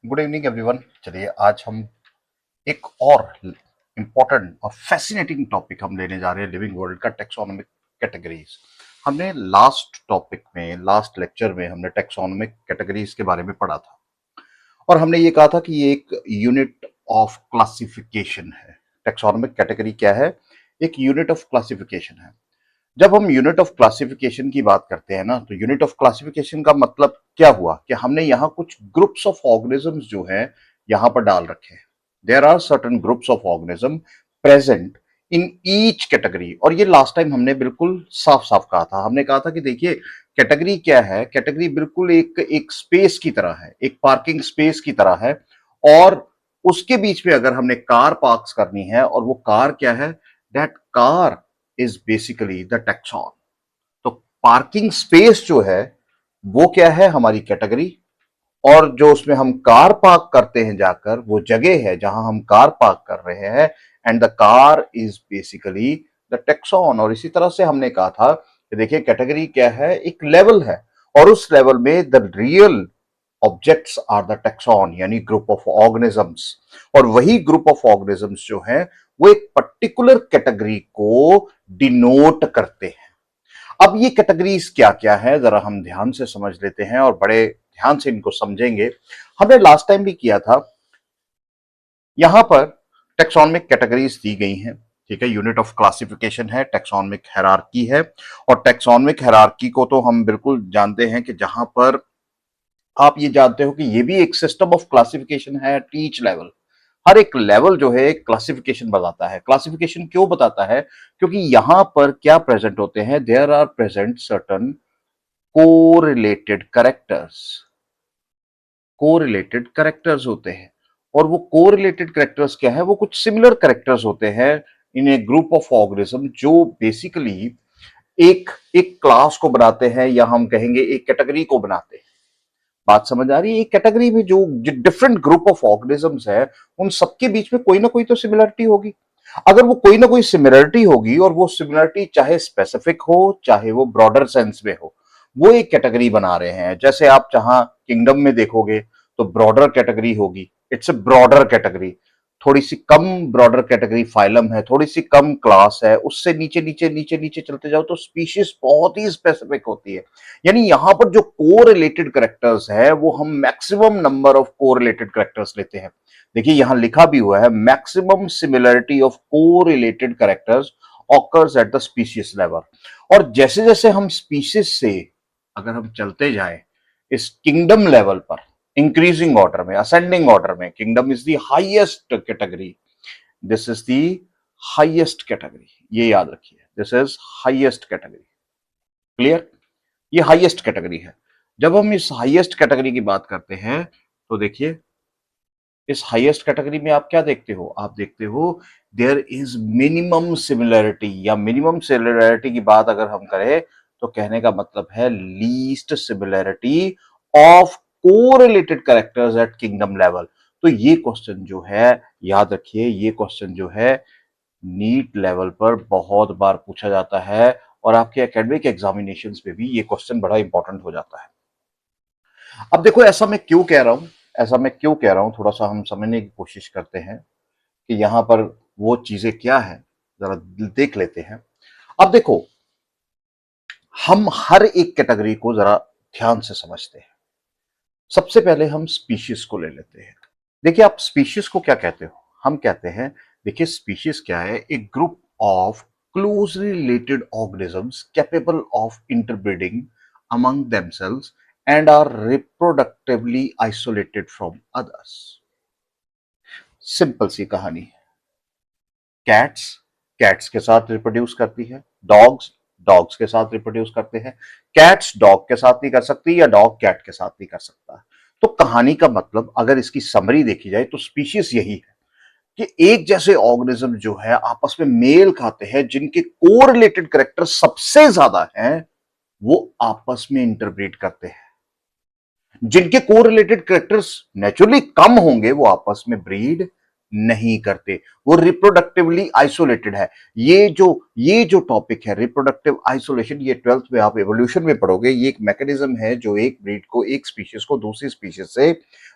Good evening everyone. चलिए आज हम एक और इम्पोर्टेंट और फैसिनेटिंग टॉपिक हम लेने जा रहे हैं, लिविंग वर्ल्ड का टेक्सोनोमिक कैटेगरीज। हमने लास्ट टॉपिक में, लास्ट लेक्चर में हमने टेक्सोनोमिक कैटेगरीज के बारे में पढ़ा था और हमने ये कहा था कि ये एक यूनिट ऑफ क्लासिफिकेशन है। टेक्सोनोमिक कैटेगरी क्या है? एक यूनिट ऑफ क्लासिफिकेशन है। जब हम यूनिट ऑफ क्लासिफिकेशन की बात करते हैं ना, तो यूनिट ऑफ क्लासिफिकेशन का मतलब क्या हुआ कि हमने यहाँ कुछ ग्रुप्स ऑफ ऑर्गेनिजम्स जो हैं यहाँ पर डाल रखे हैं। There are certain groups of organism present in each category. और ये लास्ट टाइम हमने बिल्कुल साफ साफ कहा था। हमने कहा था कि देखिए कैटेगरी क्या है, कैटेगरी बिल्कुल एक एक स्पेस की तरह है, एक पार्किंग स्पेस की तरह है। और उसके बीच में अगर हमने कार पार्क करनी है, और वो कार क्या है, that car is basically the taxon. तो पार्किंग स्पेस जो है वो क्या है, हमारी कैटेगरी। और जो उसमें हम कार पार्क करते हैं जाकर, वो जगह है जहां हम कार पार्क कर रहे हैं, and the car is basically the taxon. और इसी तरह से हमने कहा था कि देखिए कैटेगरी क्या है, एक लेवल है, और उस लेवल में the real objects are the taxon, यानी ग्रुप ऑफ ऑर्गेनिजम्स। और वही ग्रुप ऑफ ऑर्गेनिजम्स जो है वो एक पर्टिकुलर कैटेगरी को डिनोट करते हैं। अब ये कैटेगरीज क्या क्या है, जरा हम ध्यान से समझ लेते हैं और बड़े ध्यान से इनको समझेंगे। हमने लास्ट टाइम भी किया था। यहां पर टेक्सोनमिक कैटेगरीज दी गई हैं, ठीक है। यूनिट ऑफ क्लासिफिकेशन है, टेक्सोनमिक हायरार्की है। और टेक्सोनमिक हायरार्की को तो हम बिल्कुल जानते हैं कि जहां पर आप ये जानते हो कि ये भी एक सिस्टम ऑफ क्लासिफिकेशन है एट ईच लेवल। हर एक लेवल जो है एक क्लासिफिकेशन बताता है। क्लासिफिकेशन क्यों बताता है? क्योंकि यहां पर क्या प्रेजेंट होते हैं, there are present certain correlated characters. Correlated characters होते हैं। और वो कोरिलेटेड कैरेक्टर्स क्या है, वो कुछ सिमिलर कैरेक्टर्स होते हैं इन ए ग्रुप ऑफ ऑर्गेनिज्म, जो बेसिकली एक एक क्लास को बनाते हैं, या हम कहेंगे एक कैटेगरी को बनाते हैं। बात समझ आ रही है? एक कैटेगरी में जो डिफरेंट ग्रुप ऑफ ऑर्गेनिजम्स है, उन सबके बीच में कोई ना कोई तो सिमिलरिटी होगी। अगर वो कोई ना कोई सिमिलरिटी होगी, और वो सिमिलरिटी चाहे स्पेसिफिक हो चाहे वो ब्रॉडर सेंस में हो, वो एक कैटेगरी बना रहे हैं। जैसे आप जहां किंगडम में देखोगे तो ब्रॉडर कैटेगरी होगी, इट्स ए ब्रॉडर कैटेगरी। थोड़ी सी कम ब्रॉडर कैटेगरी फाइलम है, थोड़ी सी कम क्लास है, उससे नीचे नीचे नीचे नीचे चलते जाओ तो स्पीशीज बहुत ही स्पेसिफिक होती है। यानी यहां पर जो कोरिलेटेड कैरेक्टर्स है, वो हम maximum number of correlated characters लेते हैं। देखिए यहां लिखा भी हुआ है, maximum similarity of correlated characters occurs at the species level. और जैसे जैसे हम स्पीशीज से अगर हम चलते जाएं इस किंगडम लेवल पर, इंक्रीजिंग ऑर्डर में, असेंडिंग ऑर्डर में, kingdom is the highest category, this is the highest category, ये याद रखिए, this is highest category. Clear? ये हाईएस्ट कैटेगरी है। जब हम इस हाईएस्ट कैटेगरी की बात करते हैं तो देखिए इस हाईएस्ट कैटेगरी में आप क्या देखते हो, आप देखते हो देयर इज मिनिमम सिमिलरिटी, या मिनिमम सिमिलरिटी की बात अगर हम करें तो कहने का मतलब है least similarity of correlated characters at kingdom level. तो ये क्वेश्चन जो है, याद रखिए, ये क्वेश्चन जो है नीट लेवल पर बहुत बार पूछा जाता है, और आपके एकेडमिक एग्जामिनेशंस में भी ये क्वेश्चन बड़ा इंपॉर्टेंट हो जाता है। अब देखो ऐसा मैं क्यों कह रहा हूं, ऐसा मैं क्यों कह रहा हूं, थोड़ा सा हम समझने की कोशिश करते हैं कि यहां पर वो चीजें क्या है, जरा देख लेते हैं। अब देखो हम हर एक कैटेगरी को जरा ध्यान से समझते हैं। सबसे पहले हम स्पीशीज को ले लेते हैं। देखिए आप स्पीशीज को क्या कहते हो, हम कहते हैं, देखिए स्पीशीज क्या है, एक group of closely related organisms capable of interbreeding among themselves and are reproductively isolated from others। Simple सी कहानी है। कैट्स कैट्स के साथ रिप्रोड्यूस करती है, डॉग्स डॉग्स के साथ रिप्रोड्यूस करते हैं। कैट्स डॉग के साथ नहीं कर सकती, या डॉग कैट के साथ नहीं कर सकता। तो कहानी का मतलब अगर इसकी समरी देखी जाए तो स्पीशीज यही है कि एक जैसे ऑर्गेनिज्म जो है आपस में मेल खाते हैं, जिनके कोरिलेटेड कैरेक्टर सबसे ज्यादा हैं, वो आपस में इंटरब्रीड करते हैं। जिनके कोरिलेटेड कैरेक्टर्स नेचुरली कम होंगे वो आपस में ब्रीड नहीं करते, वो रिप्रोडक्टिवली आइसोलेटेड है। ये जो टॉपिक है रिप्रोडक्टिव आइसोलेशन, ये 12th में आप एवोल्यूशन में पढ़ोगे। ये एक मैकेनिज्म है जो एक ब्रीड को, एक स्पीशीज को दूसरी स्पीशीज से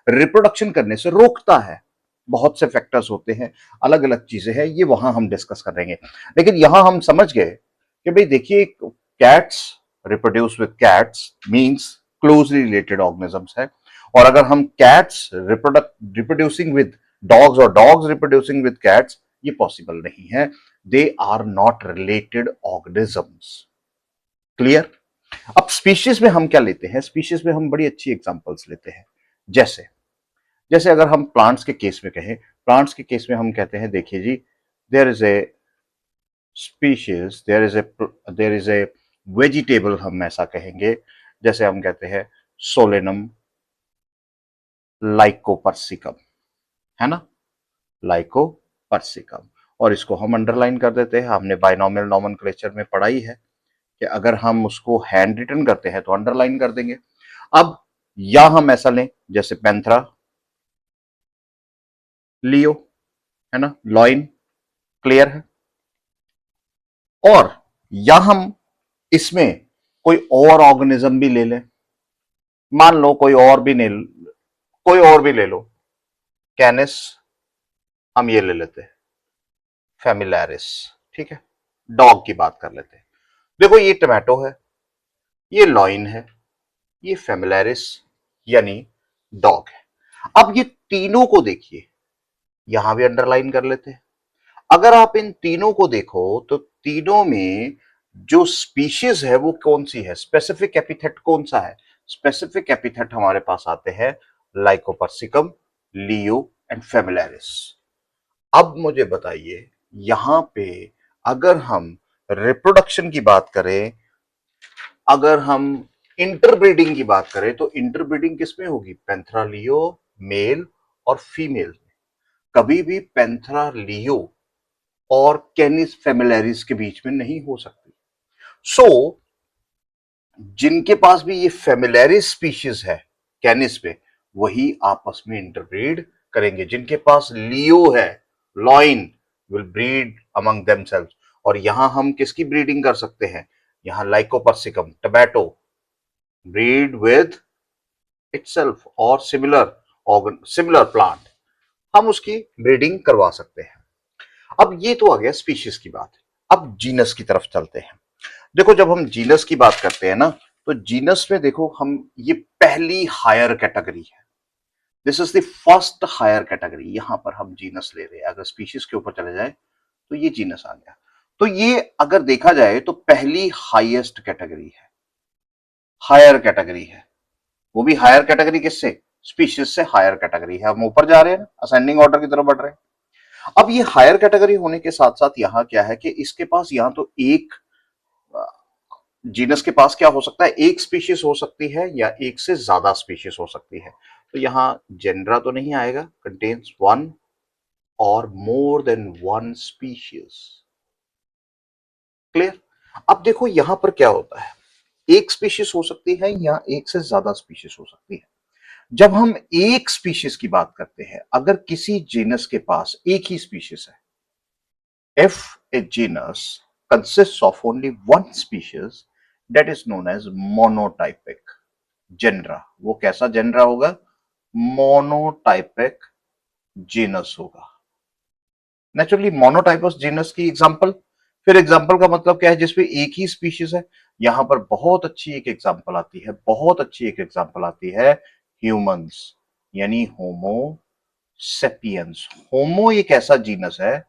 रिप्रोडक्शन करने से रोकता है। बहुत से फैक्टर्स होते हैं, अलग अलग चीजें हैं, ये वहां हम डिस्कस करेंगे। लेकिन यहां हम समझ गए कि भाई देखिए, cats reproduce with cats means closely related organisms है। और अगर हम कैट्स रिप्रोड्यूसिंग विद डॉग्स और डॉग्स रिप्रोड्यूसिंग विद कैट्स, ये पॉसिबल नहीं है। They are not related organisms. Clear? अब स्पीशीज में हम क्या लेते हैं? स्पीशीज में हम बड़ी अच्छी एग्जांपल्स लेते हैं। जैसे जैसे अगर हम प्लांट्स के केस में कहें, प्लांट्स के केस में हम कहते हैं, देखिए जी, there is a species, there is a vegetable, हम ऐसा कहेंगे, जैसे हम कहते हैं सोलेनम लाइकोपर्सिकम, है ना, लाइकोपर्सिकम। और इसको हम अंडरलाइन कर देते हैं। हमने बाइनोमियल नोमेनक्लेचर में पढ़ा ही है कि अगर हम उसको हैंड रिटन करते हैं तो अंडरलाइन कर देंगे। अब या हम ऐसा लें जैसे पेंथरा लियो, है ना, लॉइन, क्लियर है। और या हम इसमें कोई और ऑर्गेनिज्म भी ले लें, मान लो कोई और भी ले लो, कैनिस, हम ये ले लेते हैं फेमिलैरिस, ठीक है। डॉग की बात कर लेते हैं। देखो, ये टमाटो है, ये लॉइन है, ये फेमिलैरिस यानी डॉग है। अब ये तीनों को देखिए, यहां भी अंडरलाइन कर लेते हैं। अगर आप इन तीनों को देखो तो तीनों में जो स्पीशीज है वो कौन सी है? स्पेसिफिक एपिथेट कौन सा है? स्पेसिफिक एपिथेट हमारे पास आते हैं लाइकोपर्सिकम, लियो एंड फेमिलैरिस। अब मुझे बताइए, यहां पे अगर हम रिप्रोडक्शन की बात करें, अगर हम इंटरब्रीडिंग की बात करें, तो इंटरब्रीडिंग किसमें होगी? पैंथरा लियो मेल और फीमेल। कभी भी पैंथरा लियो और कैनिस फेमिलैरिस के बीच में नहीं हो सकती। सो जिनके पास भी ये फेमिलैरिस स्पीशीज है कैनिस पे, वही आपस में इंटरब्रीड करेंगे। जिनके पास लियो है, lion, will breed among themselves. और यहां हम किसकी ब्रीडिंग कर सकते हैं? यहां Lycopersicum, tomato breed with itself और सिमिलर प्लांट, हम उसकी ब्रीडिंग करवा सकते हैं। अब ये तो आ गया स्पीशीज की बात। अब जीनस की तरफ चलते हैं। देखो, जब हम जीनस की बात करते हैं ना, तो जीनस में देखो, हम ये पहली हायर कैटेगरी है। This is the first higher category. यहां पर हम जीनस ले रहे हैं। अगर स्पीशीज के ऊपर चले जाए तो ये जीनस आ गया। तो ये अगर देखा जाए तो पहली हाईएस्ट कैटेगरी है, हायर कैटेगरी है। वो भी हायर कैटेगरी किससे? स्पीशीज से हायर कैटेगरी है। हम ऊपर जा रहे हैं, असेंडिंग ऑर्डर की तरफ बढ़ रहे हैं। अब ये हायर कैटेगरी होने के साथ साथ यहां क्या है कि इसके पास यहां तो एक जीनस के पास क्या हो सकता है? एक स्पीशीज हो सकती है या एक से ज्यादा स्पीशीज हो सकती है। तो यहां जेनरा तो नहीं आएगा, कंटेन्स वन और मोर देन वन स्पीशीज। क्लियर? अब देखो, यहां पर क्या होता है, एक स्पीशीज हो सकती है या एक से ज्यादा स्पीशीज हो सकती है। जब हम एक स्पीशीज की बात करते हैं, अगर किसी जीनस के पास एक ही स्पीशीज है, if a genus consists of only one species, that is known as monotypic genera। वो कैसा जेनरा होगा? मोनोटाइपिक जीनस होगा। नेचुरली मोनोटाइपस जीनस की एग्जांपल, फिर एग्जांपल का मतलब क्या है? जिसमें एक ही स्पीशीज है। यहां पर बहुत अच्छी एक एग्जांपल आती है, बहुत अच्छी एक एग्जांपल आती है ह्यूमंस, यानी होमो सेपियंस। होमो एक ऐसा जीनस है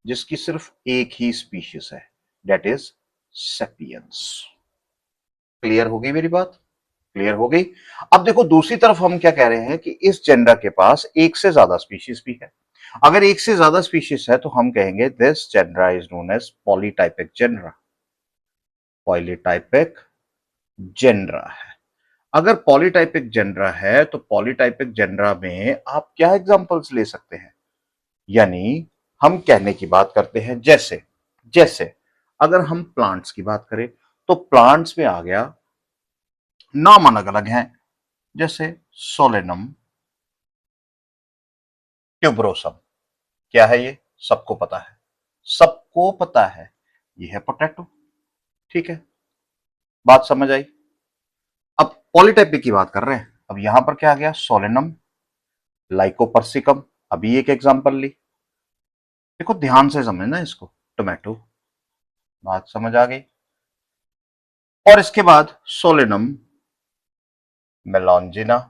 जिसकी सिर्फ एक ही स्पीशीज है, दैट इज सेपियंस। क्लियर हो गई मेरी बात? क्लियर हो गई। अब देखो, दूसरी तरफ हम क्या कह रहे हैं कि इस जेनरा के पास एक से ज्यादा स्पीशीज भी है। अगर एक से ज्यादा स्पीशीज है तो हम कहेंगे this genera is known as polytypic genera. Polytypic genera है। अगर पॉलीटाइपिक जेनरा है तो पॉलीटाइपिक जेनरा में आप क्या एग्जांपल्स ले सकते हैं? यानी हम कहने की बात करते हैं, जैसे जैसे अगर हम प्लांट्स की बात करें तो प्लांट्स में आ गया, नाम अलग अलग हैं, जैसे सोलेनम, ट्यूबरोसम, क्या है ये? सबको पता है, सबको पता है, ये है पोटैटो। ठीक है, बात समझ आई। अब पॉलीटाइपिक की बात कर रहे हैं। अब यहां पर क्या आ गया? सोलेनम, लाइकोपर्सिकम, अभी एक एग्जांपल ली। देखो ध्यान से समझना इसको, टोमेटो, बात समझ आ गई। और इसके बाद सोलेनम मेलॉन्जिना,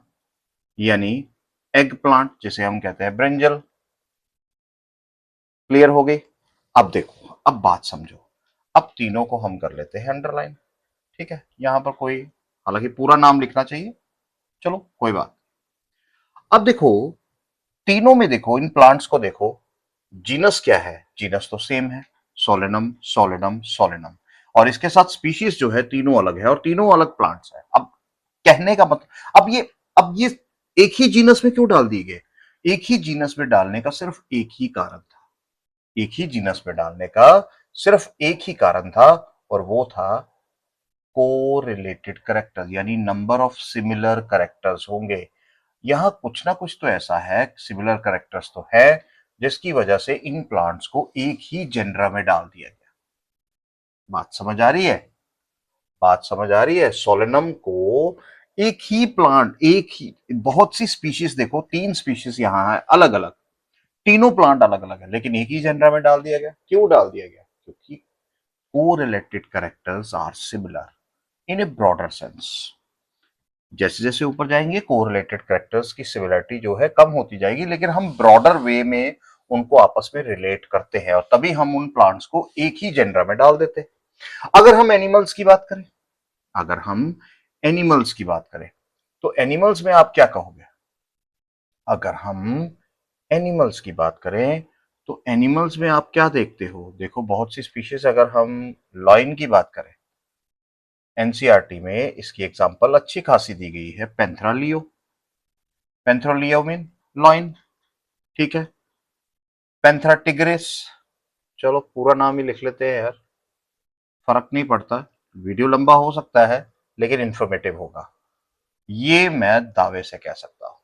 यानी एग प्लांट, जिसे हम कहते हैं ब्रिंजल। क्लियर हो गई? अब देखो, अब बात समझो। अब तीनों को हम कर लेते हैं अंडरलाइन। ठीक है, यहां पर कोई, हालांकि पूरा नाम लिखना चाहिए, चलो कोई बात। अब देखो, तीनों में देखो, इन प्लांट्स को देखो, जीनस क्या है? जीनस तो सेम है, सोलेनम सोलेनम सोलेनम। और इसके साथ स्पीशीज जो है तीनों अलग है, और तीनों अलग प्लांट्स है। अब कहने का मतलब, अब ये एक ही जीनस में क्यों डाल दिए गए? एक ही जीनस में डालने का सिर्फ एक ही कारण था, एक ही जीनस में डालने का सिर्फ एक ही कारण था, और वो था को रिलेटेड करेक्टर्स, यानी नंबर ऑफ सिमिलर करेक्टर्स होंगे। यहां कुछ ना कुछ तो ऐसा है, सिमिलर करेक्टर्स तो है, जिसकी वजह से इन प्लांट्स को एक ही जेनरा में डाल दिया गया। बात समझ आ रही है? बात समझ आ रही है? सोलेनम को एक ही प्लांट, एक ही, बहुत सी स्पीशीज देखो, 3 स्पीशीज यहां है अलग अलग, तीनों प्लांट अलग अलग है, लेकिन एक ही जेनरा में डाल दिया गया। क्यों डाल दिया गया? क्योंकि correlated characters are similar in a broader sense. जैसे जैसे ऊपर जाएंगे, कोरिलेटेड कैरेक्टर्स की सिमिलरिटी जो है कम होती जाएगी, लेकिन हम ब्रॉडर वे में उनको आपस में रिलेट करते हैं, और तभी हम उन प्लांट्स को एक ही जेनरा में डाल देते हैं। अगर हम एनिमल्स की बात करें, अगर हम एनिमल्स की बात करें, तो एनिमल्स में आप क्या कहोगे? अगर हम एनिमल्स की बात करें, तो एनिमल्स में आप क्या देखते हो? देखो बहुत सी स्पीशीज, अगर हम लॉइन की बात करें, एनसीईआरटी में इसकी एग्जांपल अच्छी खासी दी गई है, Panthera leo. Panthera leo mean lion, ठीक है। पैंथरा टिग्रिस, चलो पूरा नाम ही लिख लेते हैं यार, फर्क नहीं पड़ता, वीडियो लंबा हो सकता है लेकिन इंफॉर्मेटिव होगा, ये मैं दावे से कह सकता हूं।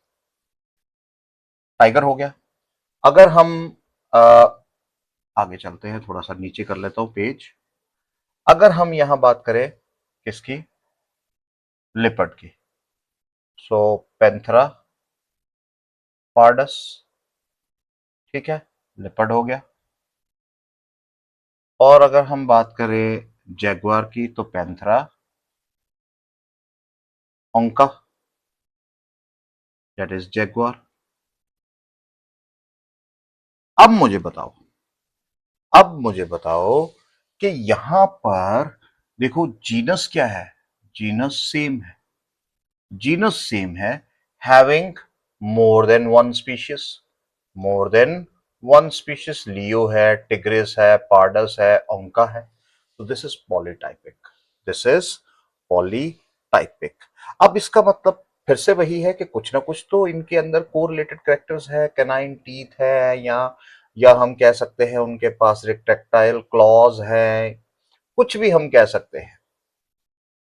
टाइगर हो गया। अगर हम आ, आगे चलते हैं, थोड़ा सा नीचे कर लेता हूं पेज। अगर हम यहां बात करें किसकी? लिपर्ड की, सो पैंथरा पार्डस, ठीक है, लिपर्ड हो गया। और अगर हम बात करें जैगुआर की, तो पैंथरा ओंका, दैट इज जैगुआर। अब मुझे बताओ, अब मुझे बताओ कि यहां पर देखो, जीनस क्या है? जीनस सेम है, जीनस सेम है, having more than one species, more than one species. Leo है, टिग्रिस है, पार्डस है, ओंका है। तो this is polytypic, this is polytypic. अब इसका मतलब फिर से वही है कि कुछ ना कुछ तो इनके अंदर कोरिलेटेड कैरेक्टर्स है, कैनाइन टीथ है, या हम कह सकते हैं उनके पास रेक्टेक्टाइल क्लॉज है, कुछ भी हम कह सकते हैं।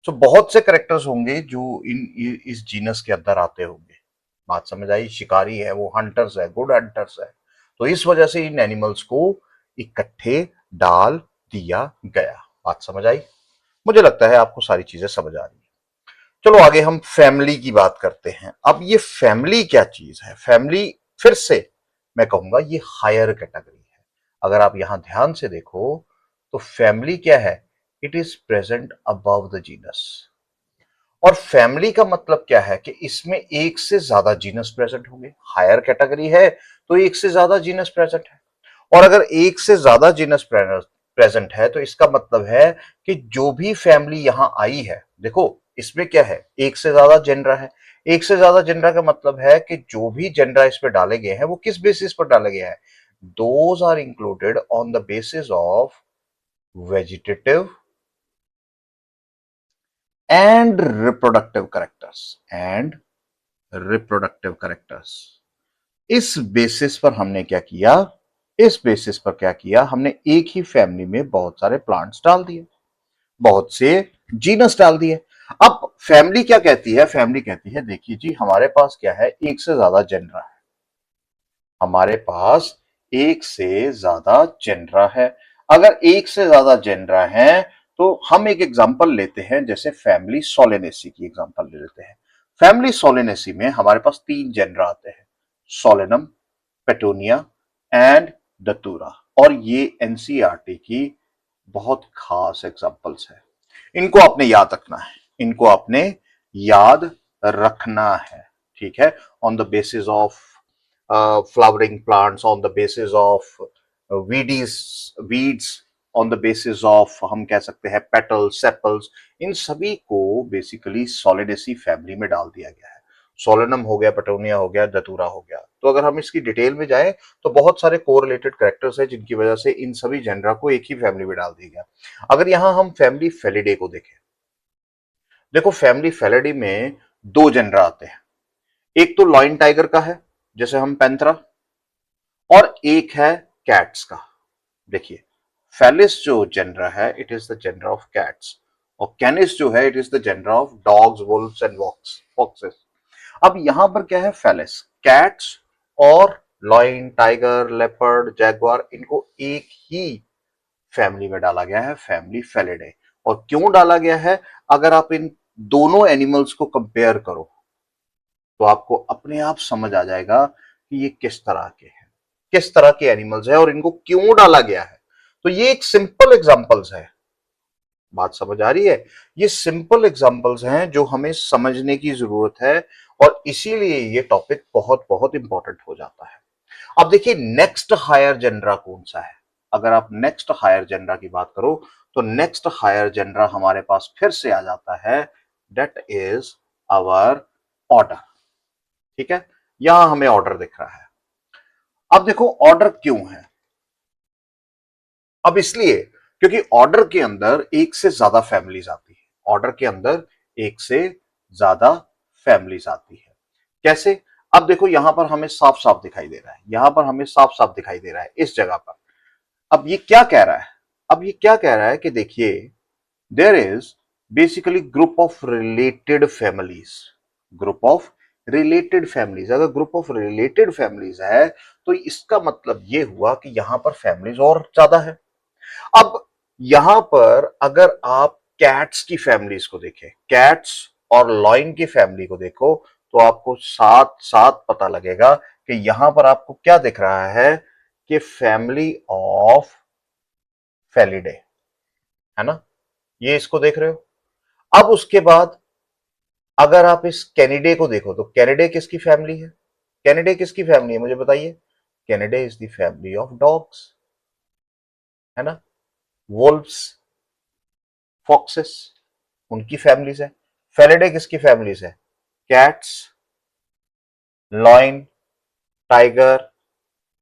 तो बहुत से कैरेक्टर्स होंगे जो इस जीनस के अंदर आते होंगे। बात समझ आई? शिकारी है, वो हंटर्स है, गुड हंटर्स है। तो इस वजह से इन एनिमल्स को इकट्ठे डाल दिया गया। बात समझ आई? मुझे लगता है आपको सारी चीजें समझ आ रही है। चलो आगे हम फैमिली की बात करते हैं। अब ये फैमिली क्या चीज है? फैमिली, फिर से मैं कहूंगा, ये हायर कैटेगरी है। अगर आप यहां ध्यान से देखो, तो फैमिली क्या है? It is present above the genus. और फैमिली का मतलब क्या है? कि इसमें एक से ज्यादा जीनस प्रेजेंट होंगे। हायर कैटेगरी है तो एक से ज्यादा जीनस प्रेजेंट है, और अगर एक से ज्यादा जीनस प्रेजेंट है, तो इसका मतलब है कि जो भी फैमिली यहां आई है, देखो इसमें क्या है, एक से ज्यादा जेनरा है। एक से ज्यादा जेनरा का मतलब है कि जो भी जेनरा इस पे डाले गए हैं, वो किस बेसिस पर डाले गए हैं? Those are included on the basis of vegetative and reproductive characters, and reproductive characters. इस बेसिस पर हमने क्या किया? इस बेसिस पर क्या किया हमने? एक ही फैमिली में बहुत सारे प्लांट्स डाल दिए, बहुत से जीनस डाल दिए। अब फैमिली क्या कहती है? फैमिली कहती है, देखिए जी, हमारे पास क्या है, एक से ज्यादा जेनरा है, हमारे पास एक से ज्यादा जेनरा है। अगर एक से ज्यादा जेनरा है तो हम एक एग्जांपल लेते हैं, जैसे फैमिली सोलेनेसी की एग्जांपल ले लेते हैं। फैमिली सोलेनेसी में हमारे पास 3 जेनरा आते हैं, सोलेनम, पेटूनिया एंड दतूरा। और ये एनसीईआरटी की बहुत खास एग्जांपल्स है। इनको आपने याद रखना है, इनको आपने याद रखना है, ठीक है। On the basis of flowering plants, on the basis of weeds, on the basis of हम कह सकते हैं पेटल्स, सेपल्स, इन सभी को बेसिकली सोलिडेसी फैमिली में डाल दिया गया है। सोलेनम हो गया, पेटोनिया हो गया, दतूरा हो गया। तो अगर हम इसकी डिटेल में जाएं तो बहुत सारे कोरिलेटेड कैरेक्टर्स हैं जिनकी वजह से इन सभी जेनरा को एक ही फैमिली में डाल दिया गया। अगर यहां हम फैमिली फेलिडे को देखें, देखो फैमिली फेलिडे में 2 जेनरा आते हैं। एक तो लॉइन टाइगर का है, जैसे हम पैंथरा, और एक है कैट्स का। देखिए फेलिस जो जेनरा है it is the genera of cats, और कैनिस जो है it is the genera of dogs, wolves and foxes. अब यहां पर क्या है, फेलिस, कैट्स और लॉइन टाइगर, लेपर्ड, जैगुआर, इनको एक ही फैमिली में डाला गया है, फैमिली फेलिडे। और क्यों डाला गया है, अगर आप इन दोनों एनिमल्स को कंपेयर करो तो आपको अपने आप समझ आ जाएगा कि ये किस तरह के हैं, किस तरह के एनिमल्स है और इनको क्यों डाला गया है। तो ये एक सिंपल एग्जांपल्स है, बात समझ आ रही है। ये सिंपल एग्जांपल्स हैं जो हमें समझने की जरूरत है, और इसीलिए ये टॉपिक बहुत बहुत इंपॉर्टेंट हो जाता है। अब देखिए नेक्स्ट हायर जेनरा कौन सा है। अगर आप नेक्स्ट हायर जेनरा की बात करो तो नेक्स्ट हायर जेनरा हमारे पास फिर से आ जाता है, दैट इज आवर ऑर्डर, ठीक है। यहां हमें ऑर्डर दिख रहा है। अब देखो ऑर्डर क्यों है, अब इसलिए क्योंकि ऑर्डर के अंदर एक से ज्यादा फैमिलीज आती है, ऑर्डर के अंदर एक से ज्यादा फैमिलीज आती है। कैसे, अब देखो यहां पर हमें साफ साफ दिखाई दे रहा है, यहां पर हमें साफ साफ दिखाई दे रहा है इस जगह पर। अब ये क्या कह रहा है, अब ये क्या कह रहा है कि देखिए there is basically group of related families, group of related families. अगर ग्रुप ऑफ रिलेटेड फैमिलीज है तो इसका मतलब ये हुआ कि यहां पर फैमिलीज और ज्यादा है। अब यहां पर अगर आप कैट्स की फैमिलीज को देखें, कैट्स और लॉइन की फैमिली को देखो, तो आपको साथ साथ पता लगेगा कि यहां पर आपको क्या दिख रहा है कि फैमिली ऑफ फेलिडे, है ना, ये इसको देख रहे हो। अब उसके बाद अगर आप इस कैनिडे को देखो तो कैनिडे किसकी फैमिली है, कैनिडे किसकी फैमिली है मुझे बताइए। Canidae is the family of dogs, है ना, वोल्व्स, फॉक्सेस, उनकी फैमिलीज है। फेलिडे किसकी फैमिलीज है, कैट्स, लॉइन, टाइगर,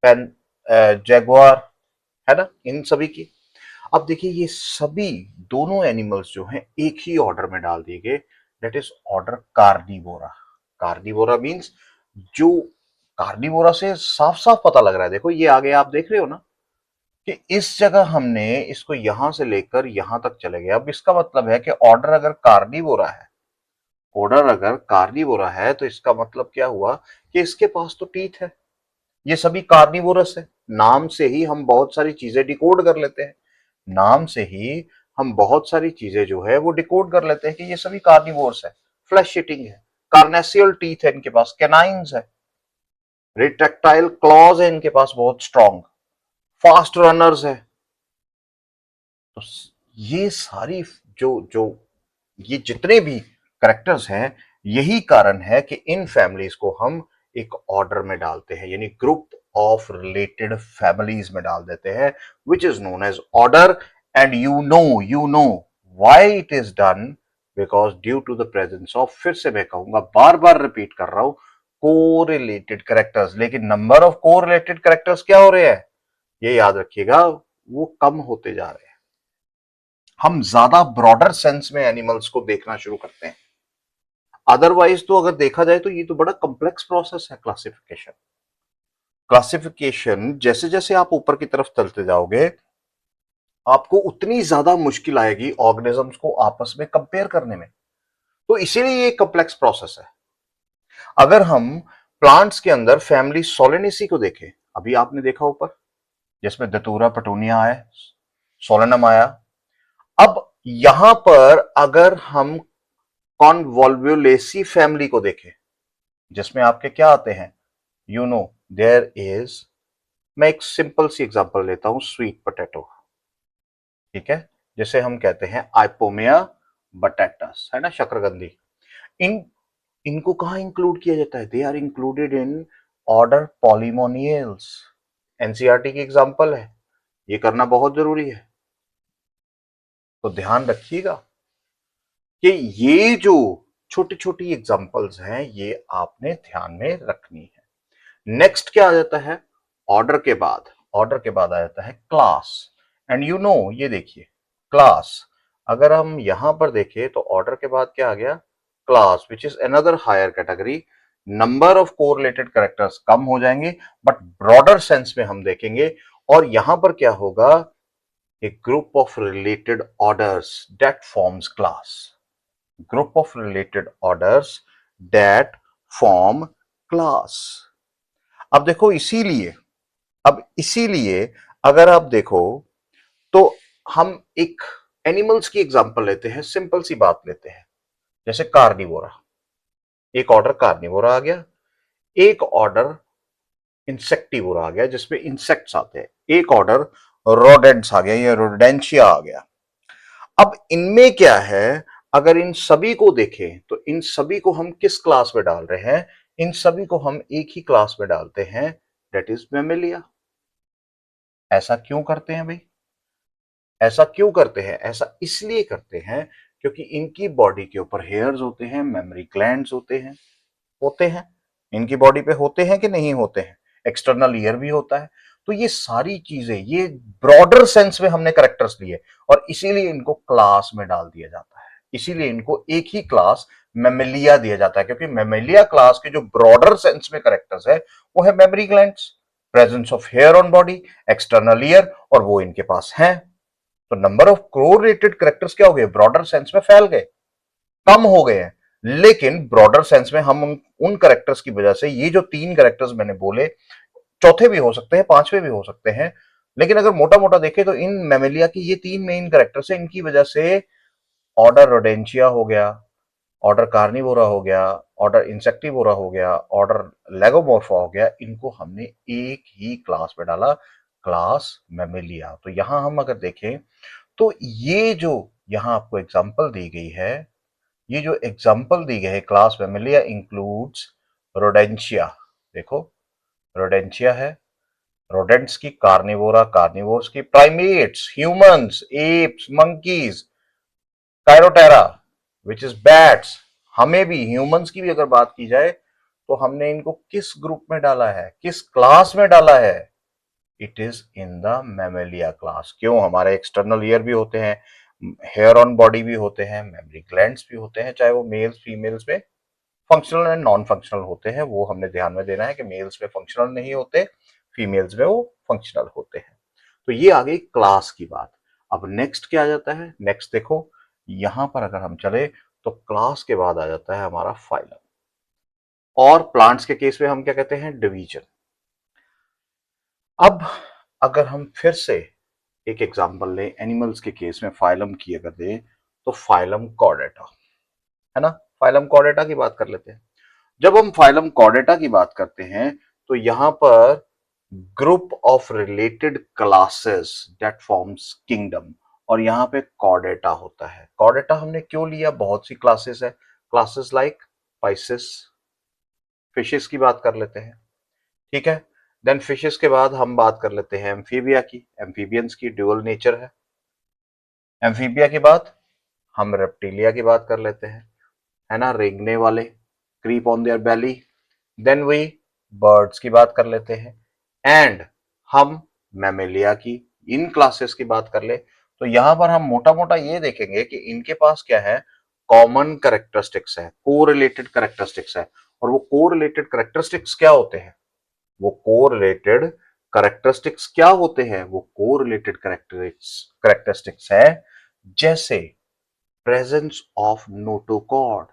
पेन, जैगुआर, है ना, इन सभी की। अब देखिए ये सभी दोनों एनिमल्स जो हैं एक ही ऑर्डर में डाल दिए गए, that is order Carnivora. Carnivora means जो, कार्निवोरा से साफ साफ पता लग रहा है, देखो ये आगे आप देख रहे हो ना कि इस जगह हमने इसको यहां से लेकर यहां तक चले गए। अब इसका मतलब है कि ऑर्डर अगर कार्निवोरा है, ऑर्डर अगर कार्निवोरा है तो इसका मतलब क्या हुआ कि इसके पास तो टीथ है, ये सभी कार्निवोरस है। नाम से ही हम बहुत सारी चीजें डिकोड कर लेते हैं, नाम से ही हम बहुत सारी चीजें जो है वो डिकोड कर लेते हैं कि ये सभी कार्निवोर्स है, फ्लैश ईटिंग है, कार्नेसियल टीथ है इनके पास, कैनाइंस है, रिट्रैक्टाइल क्लॉज है इनके पास बहुत स्ट्रॉन्ग, फास्ट रनर्स है। तो ये सारी जो जो ये जितने भी करेक्टर्स हैं, यही कारण है कि इन फैमिलीज को हम एक ऑर्डर में डालते हैं, यानी ग्रुप ऑफ रिलेटेड फैमिलीज में डाल देते हैं, which is known as order. And you know why it is done, because due to the presence of, फिर से मैं कहूंगा, बार बार रिपीट कर रहा हूं, कोरिलेटेड करेक्टर्स। लेकिन नंबर ऑफ कोरिलेटेड करेक्टर्स क्या हो रहे हैं, ये याद रखिएगा, वो कम होते जा रहे हैं। हम ज्यादा ब्रॉडर सेंस में एनिमल्स को देखना शुरू करते हैं। अदरवाइज तो अगर देखा जाए तो ये तो बड़ा कॉम्प्लेक्स प्रोसेस है क्लासिफिकेशन। क्लासिफिकेशन जैसे जैसे आप ऊपर की तरफ चलते जाओगे आपको उतनी ज्यादा मुश्किल आएगी ऑर्गेनिजम्स को आपस में कंपेयर करने में। तो इसीलिए ये कॉम्प्लेक्स प्रोसेस है। अगर हम प्लांट्स के अंदर फैमिली सोलेनेसी को देखें, अभी आपने देखा ऊपर, जिसमें दतूरा पेटूनिया है, सोलेनम आया। अब यहां पर अगर हम कॉन्वोल्वुलेसी फैमिली को देखें, जिसमें आपके क्या आते हैं, देयर इज, मैं एक सिंपल सी एग्जांपल लेता हूं, स्वीट पोटैटो, ठीक है, जिसे हम कहते हैं आइपोमिया बटाटस, है ना, शकरकंदी। इन इनको कहां इंक्लूड किया जाता है? They are included in order Polemoniales. NCERT की एग्जांपल है, ये करना बहुत जरूरी है। तो ध्यान रखिएगा कि ये जो छोटी छोटी एग्जांपल्स हैं ये आपने ध्यान में रखनी है। नेक्स्ट क्या आ जाता है? ऑर्डर के बाद, ऑर्डर के बाद आ जाता है क्लास। एंड ये देखिए, क्लास, अगर हम यहां पर देखें तो ऑर्डर के बाद क्या आ गया? Class, which is another higher category. Number of correlated characters कम हो जाएंगे, बट ब्रॉडर सेंस में हम देखेंगे। और यहां पर क्या होगा? a group of related orders that forms class, group of related orders that form class। अब देखो, इसीलिए अगर आप देखो तो हम एक एनिमल्स की एग्जांपल लेते हैं, सिंपल सी बात लेते हैं, जैसे कार्निवोरा। एक ऑर्डर कार्निवोरा आ गया, एक ऑर्डर इंसेक्टिवोरा आ गया जिसमें इंसेक्ट्स आते हैं, एक ऑर्डर रोडेंट्स आ गया या रोडेंशिया आ गया। अब इनमें क्या है, अगर इन सभी को देखें तो इन सभी को हम किस क्लास में डाल रहे हैं? इन सभी को हम एक ही क्लास में डालते हैं, दैट इज मैमेलिया। ऐसा क्यों करते हैं भाई? ऐसा क्यों करते हैं? ऐसा इसलिए करते हैं क्योंकि इनकी बॉडी के ऊपर हेयर्स होते हैं, मेमोरी ग्लैंड्स होते हैं। इनकी बॉडी पे होते हैं कि नहीं होते हैं? एक्सटर्नल ईयर भी होता है। तो ये सारी चीजें, ये ब्रॉडर सेंस में हमने करेक्टर्स लिए और इसीलिए इनको क्लास में डाल दिया जाता है। इसीलिए इनको एक ही क्लास मेमेलिया दिया जाता है, क्योंकि मेमेलिया क्लास के जो ब्रॉडर सेंस में करेक्टर्स है वो है mammary glands, presence of hair on body, external ear, और वो इनके पास है। तो नंबर ऑफ कोरिलेटेड करेक्टर्स क्या हो गए? ब्रॉडर सेंस में फैल गए, कम हो गए हैं। लेकिन ब्रॉडर सेंस में हम उन करेक्टर्स की वजह से, ये जो 3 करेक्टर्स मैंने बोले, चौथे भी हो सकते हैं, पांचवे भी हो सकते हैं, लेकिन अगर मोटा मोटा देखें तो इन मेमेलिया की ये 3 मेन करेक्टर्स है, इनकी वजह से ऑर्डर रोडेंशिया हो गया, ऑर्डर कार्निवोरा हो गया, ऑर्डर इंसेक्टिवोरा हो गया, ऑर्डर लेगोमोर्फा हो गया, इनको हमने एक ही क्लास में डाला, क्लास मेमेलिया। तो यहां हम अगर देखें तो ये जो यहां आपको एग्जांपल दी गई है, ये जो एग्जांपल दी गई है, क्लास मेमेलिया इंक्लूड्स रोडेंशिया। देखो, रोडेंशिया है, रोडेंट्स की, कार्निवोरा कार्निवोर्स की, primates, humans, apes, monkeys, Chiroptera which is bats. हमें भी, ह्यूमंस की भी अगर बात की जाए तो हमने इनको किस ग्रुप में डाला है, किस क्लास में डाला है? It is in the Mammalia class. क्यों? हमारे एक्सटर्नल ईयर भी होते हैं, हेयर ऑन बॉडी भी होते हैं, मेमोरी ग्लैंड्स भी होते हैं, चाहे वो मेल्स फीमेल्स में फंक्शनल एंड नॉन फंक्शनल होते हैं। वो हमने ध्यान में देना है कि मेल्स में फंक्शनल नहीं होते, फीमेल्स में वो फंक्शनल होते हैं। तो ये आ गई क्लास की बात। अब नेक्स्ट क्या आ जाता है? नेक्स्ट देखो, यहां पर अगर हम चले तो क्लास के बाद आ जाता है हमारा फाइलम। और प्लांट्स के केस में हम क्या कहते हैं? डिवीजन। अब अगर हम फिर से एक एग्जांपल लें एनिमल्स के केस में, फाइलम की अगर दें तो फाइलम कॉर्डेटा, है ना, फाइलम कॉर्डेटा की बात कर लेते हैं। जब हम फाइलम कॉर्डेटा की बात करते हैं तो यहां पर group of related classes that forms kingdom, और यहां पे कॉर्डेटा होता है। कॉर्डेटा हमने क्यों लिया? बहुत सी क्लासेस है, क्लासेस लाइक पाइसेस, फिशेस की बात कर लेते हैं, ठीक है। देन फिशेस के बाद हम बात कर लेते हैं एम्फीबिया की, एम्फीबियंस की ड्यूअल नेचर है। एम्फीबिया के बाद हम रेप्टिलिया की बात कर लेते हैं, है ना, रेंगने वाले, creep on their belly. Then we birds की बात कर लेते हैं, एंड हम मैमेलिया की, इन क्लासेस की बात कर ले तो यहां पर हम मोटा मोटा ये देखेंगे कि इनके पास क्या है? कॉमन करेक्टरिस्टिक्स है, कोरिलेटेड करेक्टरिस्टिक्स है। और वो कोरिलेटेड करेक्टरिस्टिक्स क्या होते हैं? वो कोरिलेटेड करेक्टरिस्टिक्स क्या होते हैं? वो कोरिलेटेड करेक्टरिस्टिक्स है, जैसे presence of notochord,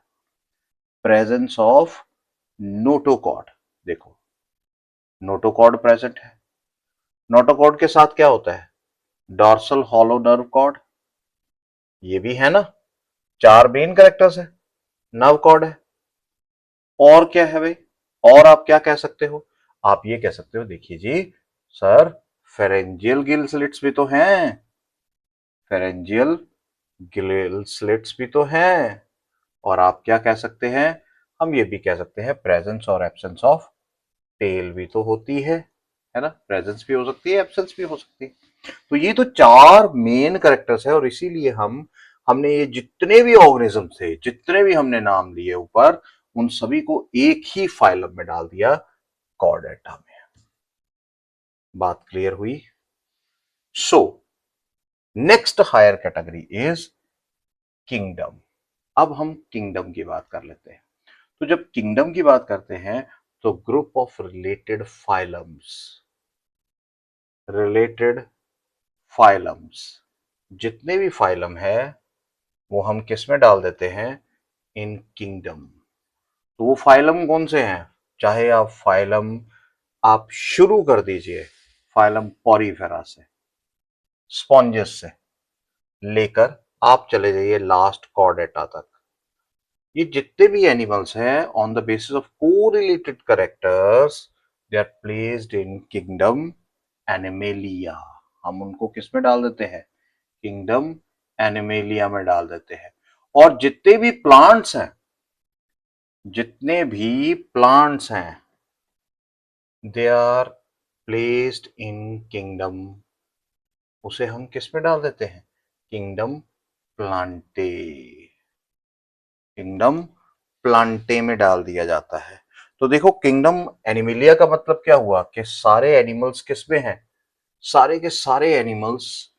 presence of notochord. देखो, नोटोकॉर्ड प्रेजेंट है। नोटोकॉर्ड के साथ क्या होता है? डॉर्सल हॉलो नर्व कॉर्ड, ये भी है ना। 4 मेन कैरेक्टर्स है, नर्व कॉर्ड है। और क्या है भाई? और आप क्या कह सकते हो? आप ये कह सकते हो, देखिए जी सर, फेरेंजियल गिल स्लिट्स भी तो हैं, फेरेंजियल गिल स्लिट्स भी तो हैं। और आप क्या कह सकते हैं? हम ये भी कह सकते हैं प्रेजेंस और एब्सेंस ऑफ टेल भी तो होती है ना। प्रेजेंस भी हो सकती है, एब्सेंस भी हो सकती है। तो ये तो 4 मेन कैरेक्टर्स है, और इसीलिए हमने ये जितने भी ऑर्गेनिज्म थे, जितने भी हमने नाम लिए ऊपर, उन सभी को एक ही फाइलम में डाल दिया, कॉर्डेटा में। बात क्लियर हुई? So next higher category is kingdom. अब हम किंगडम की बात कर लेते हैं। तो जब किंगडम की बात करते हैं तो group of related phylums, related phylums, जितने भी फाइलम है वो हम किस में डाल देते हैं? इन किंगडम। तो वो फाइलम कौन से हैं? चाहे आप फाइलम आप शुरू कर दीजिए फाइलम पॉरीफेरा से, स्पॉन्जेस से लेकर आप चले जाइए लास्ट कॉर्डेटा तक। ये जितने भी एनिमल्स हैं on the basis of correlated characters, they are placed in kingdom Animalia. हम उनको किस में डाल देते हैं? किंगडम एनिमेलिया में डाल देते हैं। और जितने भी प्लांट्स हैं, जितने भी प्लांट्स हैं, they are placed in kingdom, उसे हम किस में डाल देते हैं? किंगडम प्लांटे, किंगडम प्लांटे में डाल दिया जाता है। तो देखो, किंगडम एनिमिलिया का मतलब क्या हुआ कि सारे एनिमल्स किस में हैं? सारे के सारे एनिमल्स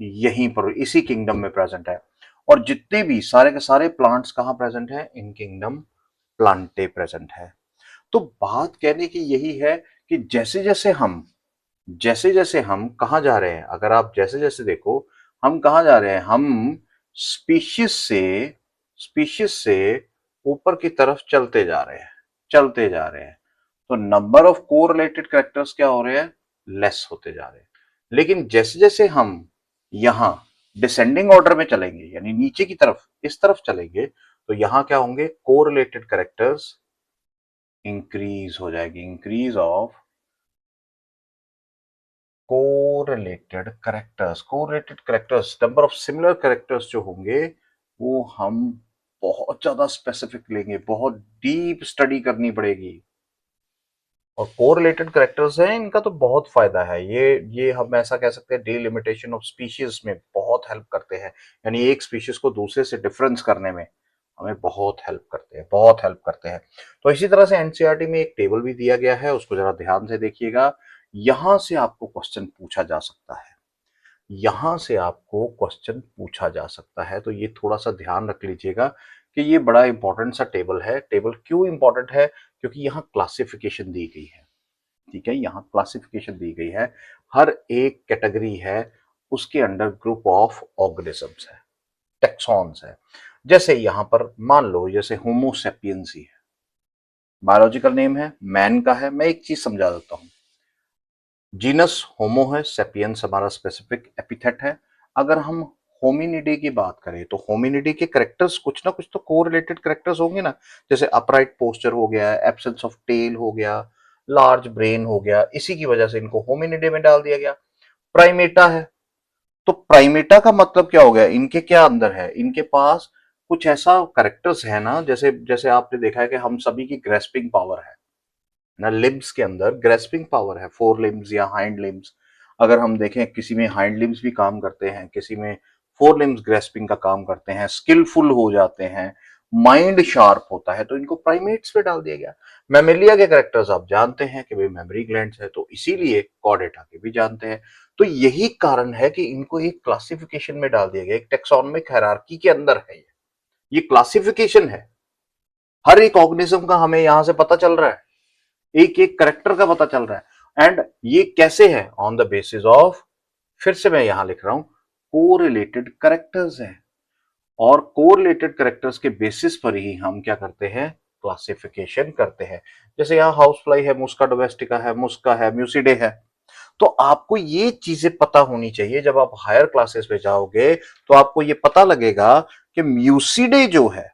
यहीं पर इसी किंगडम में प्रेजेंट है। और जितने भी सारे के सारे प्लांट्स कहाँ प्रेजेंट है? इन किंगडम प्लांटे प्रेजेंट है। तो बात कहने की यही है कि जैसे जैसे हम कहाँ जा रहे हैं, अगर आप जैसे जैसे देखो, हम कहाँ जा रहे हैं? हम स्पीशीज से स्पीशीज से ऊपर की तरफ चलते जा रहे हैं, चलते जा रहे हैं। तो नंबर ऑफ कोरिलेटेड कैरेक्टर्स क्या हो रहे हैं? लेस होते जा रहे हैं। लेकिन जैसे जैसे हम यहां डिसेंडिंग ऑर्डर में चलेंगे, यानी नीचे की तरफ इस तरफ चलेंगे, तो यहां क्या होंगे? कोरिलेटेड कैरेक्टर्स इंक्रीज हो जाएगी, increase of correlated characters, number of similar characters जो होंगे वो हम बहुत ज्यादा स्पेसिफिक लेंगे, बहुत डीप स्टडी करनी पड़ेगी। और कोरिलेटेड कैरेक्टर्स हैं, इनका तो बहुत फायदा है। ये हम ऐसा कह सकते हैं डिलिमिटेशन ऑफ स्पीशीज में बहुत हेल्प करते हैं, यानी एक स्पीशीज को दूसरे से डिफरेंस करने में हमें बहुत हेल्प करते हैं, बहुत हेल्प करते हैं। तो इसी तरह से एनसीईआरटी में एक टेबल भी दिया गया है, उसको जरा ध्यान से देखिएगा। यहां से आपको क्वेश्चन पूछा जा सकता है, यहां से आपको क्वेश्चन पूछा जा सकता है। तो ये थोड़ा सा ध्यान रख लीजिएगा कि ये बड़ा इंपॉर्टेंट सा टेबल है। टेबल क्यों इंपॉर्टेंट है? क्योंकि यहाँ क्लासिफिकेशन दी गई है। ठीक है, यहाँ क्लासिफिकेशन दी गई है, हर एक कैटेगरी है, उसके अंडर ग्रुप ऑफ ऑर्गेनिजम्स है, टेक्सॉन्स है। जैसे यहां पर मान लो, जैसे होमोसेपियंस ही है, बायोलॉजिकल नेम है, मैन का है। मैं एक चीज समझा देता हूं, जीनस होमो है, सेपियंस हमारा स्पेसिफिक एपिथेट है। अगर हम होमिनिडी की बात करें तो होमिनिडी के करेक्टर्स कुछ ना कुछ तो कोरिलेटेड करेक्टर्स होंगे ना। जैसे अपराइट पोस्चर हो गया, एब्सेंस ऑफ टेल हो गया, लार्ज ब्रेन हो गया, इसी की वजह से इनको होमिनिडे में डाल दिया गया। प्राइमेटा है, तो प्राइमेटा का मतलब क्या हो गया? इनके क्या अंदर है? इनके पास कुछ ऐसा करेक्टर्स है ना, जैसे जैसे आपने देखा है कि हम सभी की ग्रेस्पिंग पावर है ना, लिम्स के अंदर ग्रेस्पिंग पावर है, फोर लिम्स या हाइंड लिम्स। अगर हम देखें, किसी में हाइंड लिम्स भी काम करते हैं, किसी में फोर लिम्स ग्रेस्पिंग का काम करते हैं, स्किलफुल हो जाते हैं, माइंड शार्प होता है, तो इनको प्राइमेट्स पे डाल दिया गया। मैमेलिया के कैरेक्टर्स आप जानते हैं कि भाई मेमोरी ग्लैंड्स है, तो इसीलिए कॉर्डेटा के भी जानते हैं। तो यही कारण है कि इनको एक क्लासिफिकेशन में डाल दिया गया, एक टेक्सोनमिक हायरार्की के अंदर है। ये क्लासिफिकेशन है, हर एक ऑर्गेनिज्म का हमें यहां से पता चल रहा है, एक एक करेक्टर का पता चल रहा है। एंड ये कैसे है? ऑन द बेसिस ऑफ, फिर से मैं यहां लिख रहा हूं, कोरिलेटेड करेक्टर्स है। और कोरिलेटेड करेक्टर्स के बेसिस पर ही हम क्या करते हैं? क्लासिफिकेशन करते हैं। जैसे यहाँ हाउस फ्लाई है, मुस्का डोमेस्टिका है, मुस्का है, म्यूसिडे है। तो आपको ये चीजें पता होनी चाहिए। जब आप हायर क्लासेस में जाओगे तो आपको ये पता लगेगा कि म्यूसिडे जो है,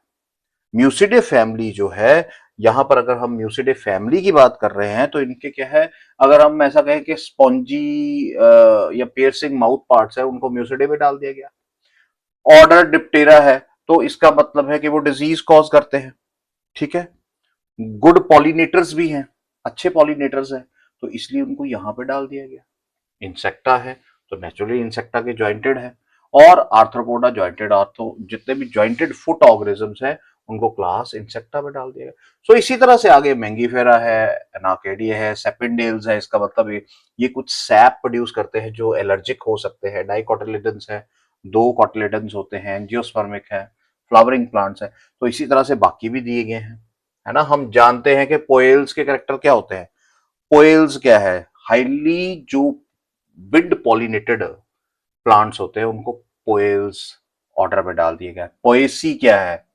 म्यूसिडे फैमिली जो है, यहां पर अगर हम म्यूसिडे फैमिली की बात कर रहे हैं तो इनके क्या है, अगर हम ऐसा कहें कि स्पॉन्जी या पियर्सिंग माउथ पार्ट्स है, उनको म्यूसिडे में डाल दिया गया। ऑर्डर डिप्टेरा है तो इसका मतलब है कि वो डिजीज कॉज करते हैं। ठीक है। गुड पॉलिनेटर्स भी हैं, अच्छे पॉलिनेटर्स हैं, तो इसलिए उनको यहां पे डाल दिया गया। इंसेक्टा है तो नेचुरली इंसेक्टा के जॉइंटेड है, और आर्थ्रोपोडा जॉइंटेड, आर्थो जितने भी जॉइंटेड फुट ऑर्गेनिजम्स है उनको क्लास इंसेक्टा में डाल दिया गया। सो इसी तरह से आगे मैंगीफेरा है, एनाकेडिया है, सेपिनडेल्स है। इसका मतलब ये कुछ सैप प्रोड्यूस करते हैं जो एलर्जिक हो सकते हैं। डाइकोटिलेडन्स है, दो कोटिलेडन्स होते हैं, एंजियोस्पर्मिक है, फ्लावरिंग प्लांट्स है। तो इसी तरह से बाकी भी दिए गए हैं, है ना। हम जानते हैं कि पोएल्स के कैरेक्टर क्या होते हैं। पोएल्स क्या है, हाईली जो विंड पॉलिनेटेड प्लांट्स होते हैं उनको पोएल्स ऑर्डर में डाल दिया गया। पोएसी क्या है,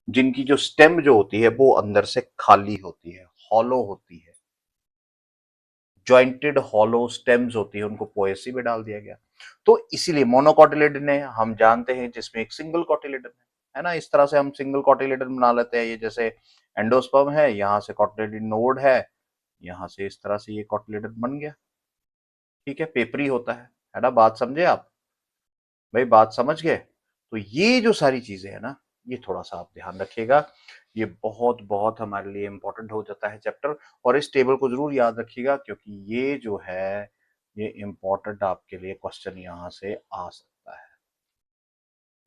जिनकी जो स्टेम जो होती है वो अंदर से खाली होती है, हॉलो होती है, जॉइंटेड हॉलो स्टेम्स होती है, उनको पोएसी में डाल दिया गया। तो इसीलिए मोनोकोटिलेडन है, हम जानते हैं जिसमें एक सिंगल कोटिलेडन है ना। इस तरह से हम सिंगल कोटिलेडन बना लेते हैं। ये जैसे एंडोस्पर्म है, यहां से कोटिलेडन नोड है, यहां से इस तरह से ये कोटिलेडन बन गया। ठीक है, पेपरी होता है ना। बात समझे आप भाई, बात समझ गए। तो ये जो सारी चीजें है ना, ये थोड़ा सा आप ध्यान रखिएगा। ये बहुत बहुत हमारे लिए इंपॉर्टेंट हो जाता है चैप्टर। और इस टेबल को जरूर याद रखिएगा, क्योंकि ये जो है ये इंपॉर्टेंट आपके लिए क्वेश्चन यहां से आ सकता है।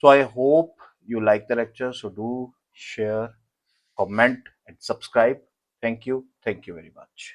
So I hope you like the lecture. So do share, comment, and subscribe. Thank you. Thank you very much.